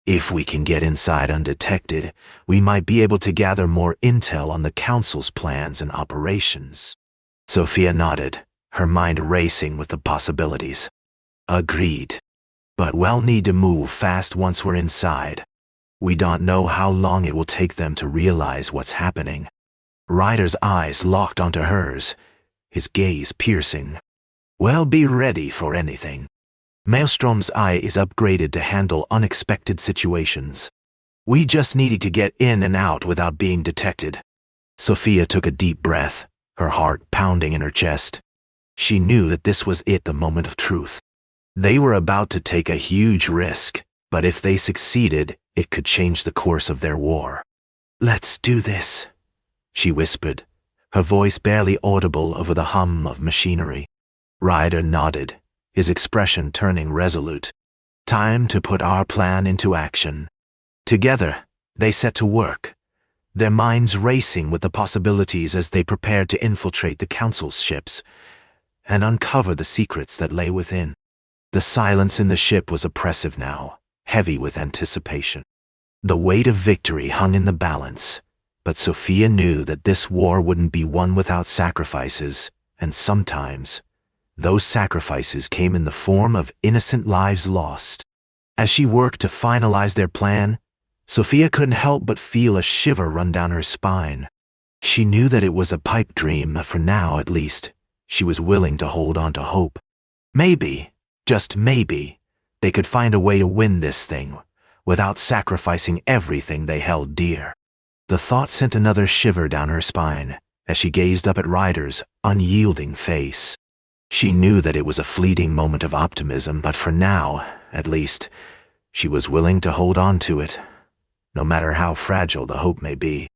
If we can get inside undetected, we might be able to gather more intel on the Council's plans and operations. Sophia nodded, her mind racing with the possibilities. Agreed. But we'll need to move fast once we're inside. We don't know how long it will take them to realize what's happening. Ryder's eyes locked onto hers, his gaze piercing. We'll be ready for anything. Maelstrom's eye is upgraded to handle unexpected situations. We just needed to get in and out without being detected. Sophia took a deep breath, her heart pounding in her chest. She knew that this was the moment of truth. They were about to take a huge risk, but if they succeeded, it could change the course of their war. Let's do this, she whispered, her voice barely audible over the hum of machinery. Ryder nodded, his expression turning resolute. Time to put our plan into action. Together, they set to work, their minds racing with the possibilities as they prepared to infiltrate the Council's ships and uncover the secrets that lay within. The silence in the ship was oppressive now, heavy with anticipation. The weight of victory hung in the balance, but Sophia knew that this war wouldn't be won without sacrifices, and sometimes those sacrifices came in the form of innocent lives lost. As she worked to finalize their plan, Sophia couldn't help but feel a shiver run down her spine. She knew that it was a pipe dream, but for now at least, she was willing to hold on to hope. Maybe, just maybe, they could find a way to win this thing without sacrificing everything they held dear. The thought sent another shiver down her spine as she gazed up at Ryder's unyielding face. She knew that it was a fleeting moment of optimism, but for now, at least, she was willing to hold on to it, no matter how fragile the hope may be.